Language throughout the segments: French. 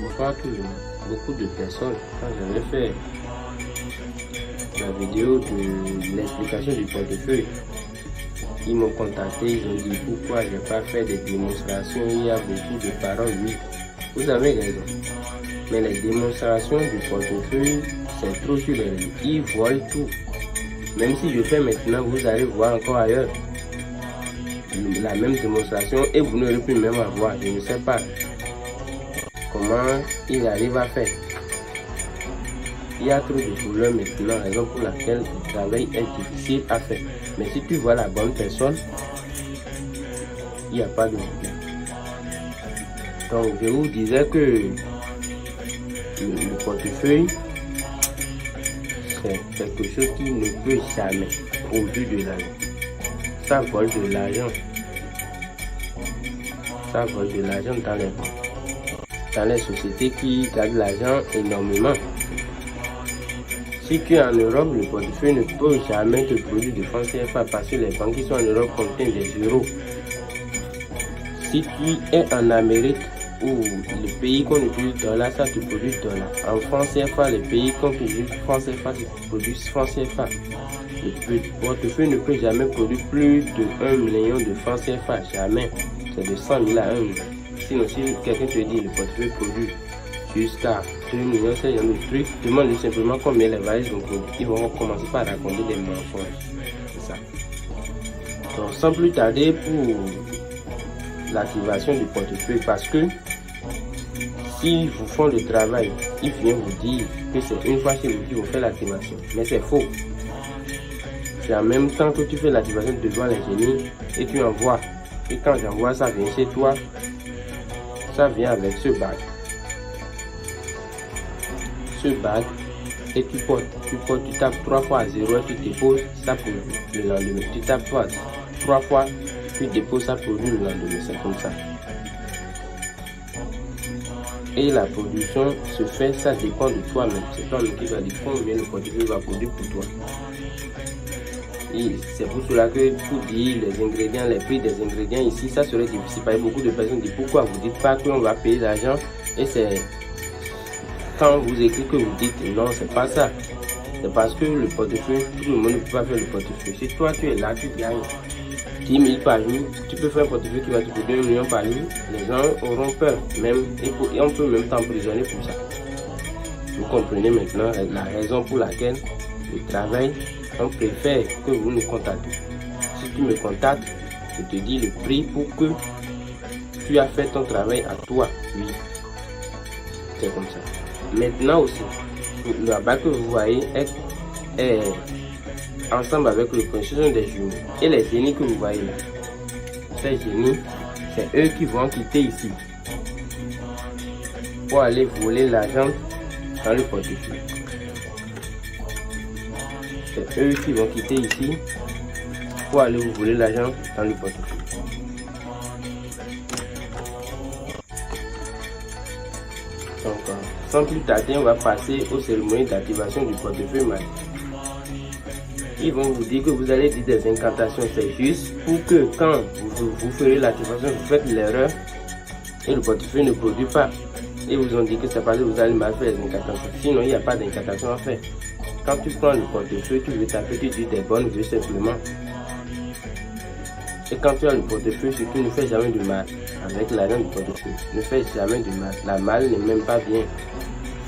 Bonsoir tout le monde. Beaucoup de personnes, quand j'avais fait la vidéo de l'explication du portefeuille, ils m'ont contacté, ils ont dit pourquoi je n'ai pas fait des démonstrations. Il y a beaucoup de paroles, oui, vous avez raison. Mais les démonstrations du portefeuille, c'est trop sur les lignes. Ils voient tout. Même si je fais maintenant, vous allez voir encore ailleurs la même démonstration et vous n'aurez plus même à voir. Je ne sais pas comment ils arrivent à faire. Il y a trop de problèmes maintenant, raison pour laquelle le travail est difficile à faire. Mais si tu vois la bonne personne, il n'y a pas de problème. Donc je vous disais que le portefeuille, c'est quelque chose qui ne peut jamais produire de l'argent. Ça vole de l'argent. Ça vole de l'argent dans les sociétés qui gardent l'argent énormément. Si tu es en Europe, le portefeuille ne peut jamais te produire de francs CFA parce que les banques qui sont en Europe contiennent des euros. Si tu es en Amérique ou le pays qu'on utilise dollar, ça te produit dollar. En francs CFA, les pays qu'on utilise francs CFA, te produisent francs CFA. Le portefeuille ne peut jamais produire plus de 1 million de francs CFA, jamais. C'est de 100 000 à 1 million. Sinon, si quelqu'un te dit le portefeuille produit jusqu'à 2 millions, c'est un autre truc, demande simplement combien les valises vont produire. Ils vont commencer par raconter des mensonges. C'est ça. Donc, sans plus tarder pour l'activation du portefeuille, parce que s'ils vous font le travail, ils viennent vous dire que c'est une fois chez vous qu'ils vont faire l'activation. Mais c'est faux. C'est en même temps que tu fais l'activation devant l'ingénieur et tu envoies. Et quand j'envoie, ça vient chez toi. Ça vient avec ce bac. Ce bac. Et tu portes, tu tapes 3 fois à 0 et tu déposes, ça produit le lendemain. Tu tapes 3 fois, tu déposes, ça produit le lendemain. C'est comme ça. Et la production se fait, ça dépend de toi-même. C'est toi-même qui va dire combien le portefeuille va produire pour toi. Et c'est pour cela que pour dire les ingrédients, les prix des ingrédients ici, ça serait difficile. Parce que beaucoup de personnes disent pourquoi vous dites pas qu'on va payer l'argent. Et c'est quand vous écrivez que vous dites non, c'est pas ça. C'est parce que le portefeuille, tout le monde ne peut pas faire le portefeuille. Si toi tu es là, tu gagnes 10 000 par jour, tu peux faire un portefeuille qui va te coûter 1 million par jour. Les gens auront peur, même, et on peut même t'emprisonner pour ça. Vous comprenez maintenant la raison pour laquelle le travail, on préfère que vous nous contactez. Si tu me contactes, je te dis le prix pour que tu as fait ton travail à toi. Oui, c'est comme ça. Maintenant aussi, la bac que vous voyez est ensemble avec le processus des génies. Et les génies que vous voyez là, ces génies, c'est eux qui vont quitter ici pour aller voler l'argent dans le portefeuille. C'est eux qui vont quitter ici pour aller vous voler l'argent dans le portefeuille. Donc, sans plus tarder, on va passer aux cérémonies d'activation du portefeuille magique. Ils vont vous dire que vous allez dire des incantations. C'est juste pour que quand vous ferez l'activation, vous faites l'erreur et le portefeuille ne produit pas. Et vous ont dit que c'est parce que vous allez mal faire les incantations. Sinon, il n'y a pas d'incantation à faire. Quand tu prends le portefeuille, tu veux taper, tu dis des bonnes vœux simplement. Et quand tu as le portefeuille, surtout ne fais jamais de mal avec l'argent du portefeuille. Ne fais jamais de mal. La mal n'est même pas bien.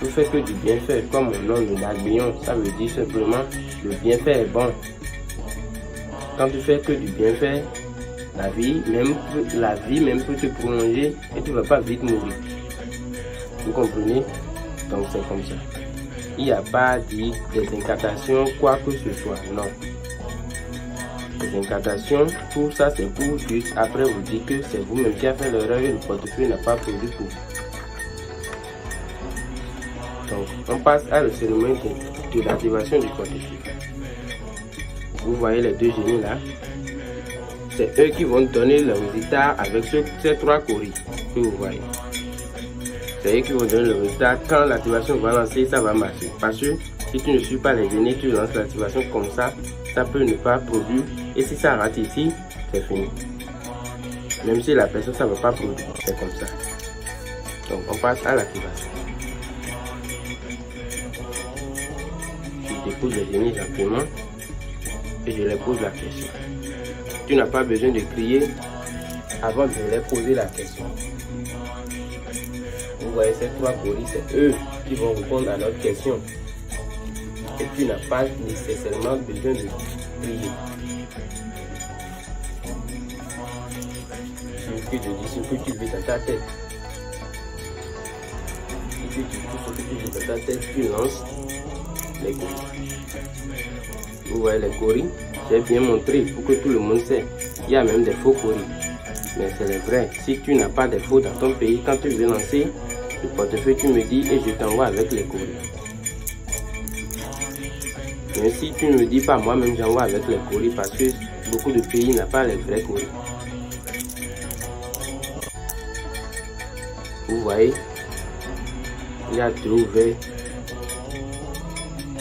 Tu fais que du bienfait, comme mon nom le Naguillon, ça veut dire simplement le bienfait est bon. Quand tu fais que du bienfait, la vie même peut te prolonger et tu ne vas pas vite mourir. Vous comprenez? Donc c'est comme ça. Il n'y a pas à dire des incantations, quoi que ce soit, non. Les incantations, tout ça c'est pour juste après vous dire que c'est vous-même qui avez fait l'erreur et le portefeuille n'a pas produit pour vous. Donc on passe à la cérémonie de l'activation du portefeuille. Vous voyez les deux génies là. C'est eux qui vont donner le résultat avec ces 3 coris que vous voyez. C'est eux qui vont donner le résultat. Quand l'activation va lancer, ça va marcher. Parce que si tu ne suis pas les génies, tu lances l'activation comme ça peut ne pas produire. Et si ça rate ici, c'est fini. Même si la personne, ça ne va pas produire. C'est comme ça. Donc on passe à l'activation. Je dépose les génies gentiment et je leur pose la question. Tu n'as pas besoin de crier avant de leur poser la question. Vous voyez ces 3 gorilles, c'est eux qui vont répondre à notre question. Et tu n'as pas nécessairement besoin de crier. Ce que je dis, ce que tu veux dans ta tête. Si tu dis tout ce que tu veux dans ta tête, tu lances les gorilles. Vous voyez les gorilles, j'ai bien montré pour que tout le monde sait. Il y a même des faux gorilles. Mais c'est vrai, si tu n'as pas de faux dans ton pays, quand tu veux lancer le portefeuille, tu me dis et je t'envoie avec les gorilles. Mais si tu ne me dis pas, moi-même j'envoie avec les gorilles parce que beaucoup de pays n'ont pas les vrais gorilles. Vous voyez, il y a 2 ouverts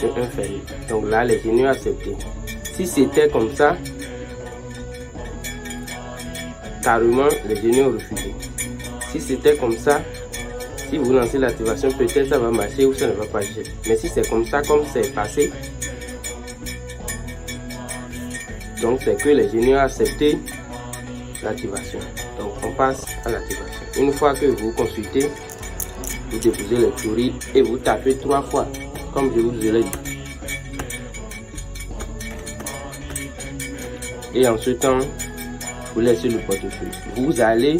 et un fermé. Donc là, les génies ont accepté. Si c'était comme ça, carrément, les génies ont refusé. Si c'était comme ça, si vous lancez l'activation, peut-être ça va marcher ou ça ne va pas marcher. Mais si c'est comme ça, comme c'est passé, donc c'est que les génies ont accepté l'activation. Donc on passe à l'activation. Une fois que vous consultez, vous déposez les souris et vous tapez 3 fois, comme je vous l'ai dit. Et en ce temps, vous laissez le portefeuille. Vous allez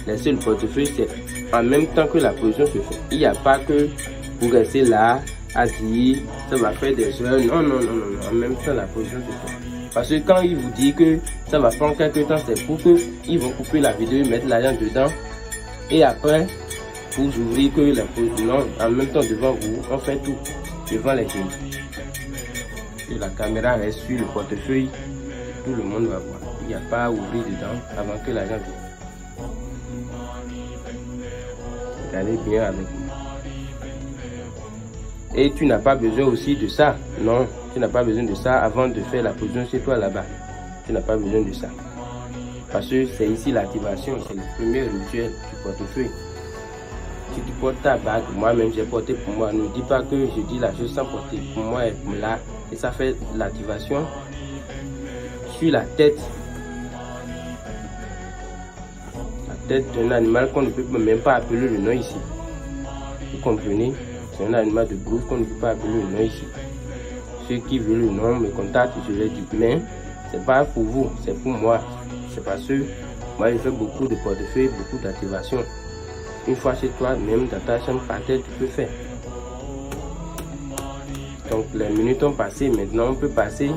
laisser le portefeuille, c'est en même temps que la position se fait. Il n'y a pas que vous restez là, assis, ça va faire des heures. Non, non, non, non, en même temps la position se fait. Parce que quand il vous dit que ça va prendre quelques temps, c'est pour qu'ils vont couper la vidéo, mettre l'argent dedans. Et après, vous ouvrez que la position, non, en même temps devant vous, on fait tout devant les génies. Et la caméra reste sur le portefeuille, tout le monde va voir. Il n'y a pas à ouvrir dedans avant que l'argent vienne. Regardez bien avec moi. Et tu n'as pas besoin aussi de ça. Non, tu n'as pas besoin de ça avant de faire la position chez toi là-bas. Tu n'as pas besoin de ça. Parce que c'est ici l'activation, c'est le premier rituel du portefeuille. Si tu portes ta bague, moi-même j'ai porté pour moi. Ne dis pas que je dis la chose sans porter. Pour moi, elle est là. Et ça fait l'activation sur la tête. La tête d'un animal qu'on ne peut même pas appeler le nom ici. Vous comprenez? C'est un animal de brousse qu'on ne peut pas appeler le nom ici. Ceux qui veulent le nom me contactent, je leur dis. Mais c'est pas pour vous, c'est pour moi. C'est parce que moi j'ai fait beaucoup de portefeuilles, beaucoup d'activations. Une fois chez toi, même dans ta chambre par terre, tu peux faire. Donc les minutes ont passé, maintenant on peut passer,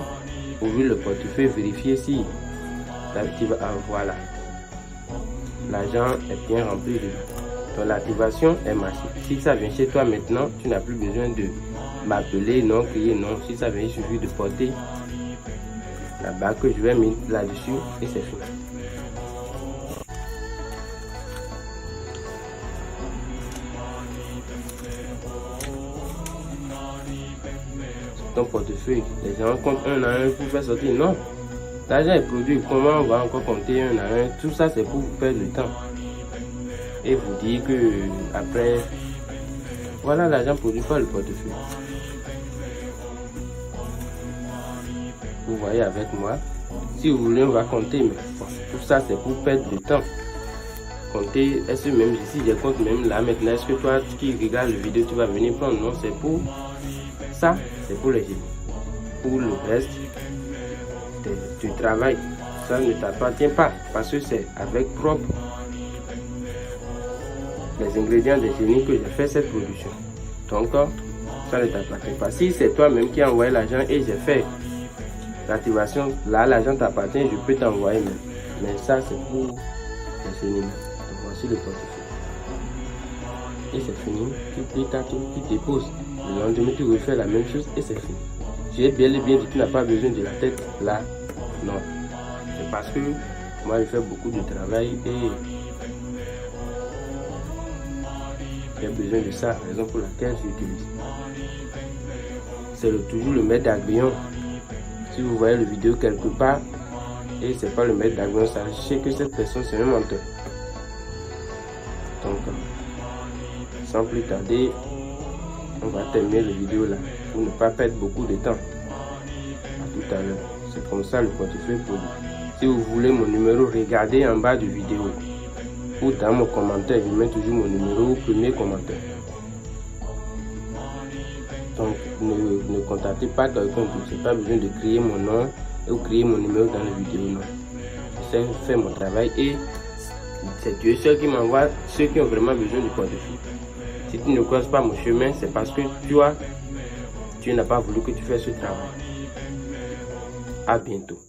ouvrir le portefeuille, vérifier si l'activation, voilà. L'argent est bien rempli dedans. Donc l'activation est massive. Si ça vient chez toi maintenant, tu n'as plus besoin de m'appeler, non, crier, non. Si ça vient, il suffit de porter la bague que je vais mettre là-dessus et c'est fini. Ton portefeuille, les gens comptent un à un pour faire sortir. Non, l'argent est produit. Comment on va encore compter un à un? Tout ça, c'est pour vous perdre le temps. Et vous dire que après, voilà, l'argent produit pas le portefeuille. Vous voyez avec moi. Si vous voulez, on va compter, mais bon, tout ça, c'est pour perdre le temps. Compter, est-ce que même ici, je compte même là maintenant, est-ce que toi qui regardes la vidéo, tu vas venir prendre? Non, c'est pour ça, c'est pour les génies. Pour le reste du travail, ça ne t'appartient pas parce que c'est avec propre les ingrédients des génies que j'ai fait cette production. Donc, ça ne t'appartient pas. Si c'est toi-même qui as envoyé l'argent et j'ai fait l'activation, là l'argent t'appartient, je peux t'envoyer même. Mais ça c'est pour les génies. Donc voici le portefeuille. Et c'est fini. Tu plies ta tour, tu déposes. Le lendemain tu refais la même chose et c'est fini. J'ai bien et bien dit tu n'as pas besoin de la tête là. Non. C'est parce que moi j'ai fait beaucoup de travail et j'ai besoin de ça, raison pour laquelle j'utilise. C'est toujours le maître d'aiguillon. Si vous voyez la vidéo quelque part et c'est pas le maître d'aiguillon, sachez que cette personne c'est un menteur. Donc sans plus tarder, on va terminer la vidéo là pour ne pas perdre beaucoup de temps. À tout à l'heure. C'est comme ça le portefeuille produit. Si vous voulez mon numéro, regardez en bas de vidéo ou dans mon commentaire. Je mets toujours mon numéro au premier commentaire. Donc ne contactez pas quelqu'un. Je n'ai pas besoin de créer mon nom ou créer mon numéro dans la vidéo. Non. Je sais faire mon travail et c'est Dieu seul qui m'envoie ceux qui ont vraiment besoin du portefeuille. Si tu ne croises pas mon chemin, c'est parce que tu n'as pas voulu que tu fasses ce travail. À bientôt.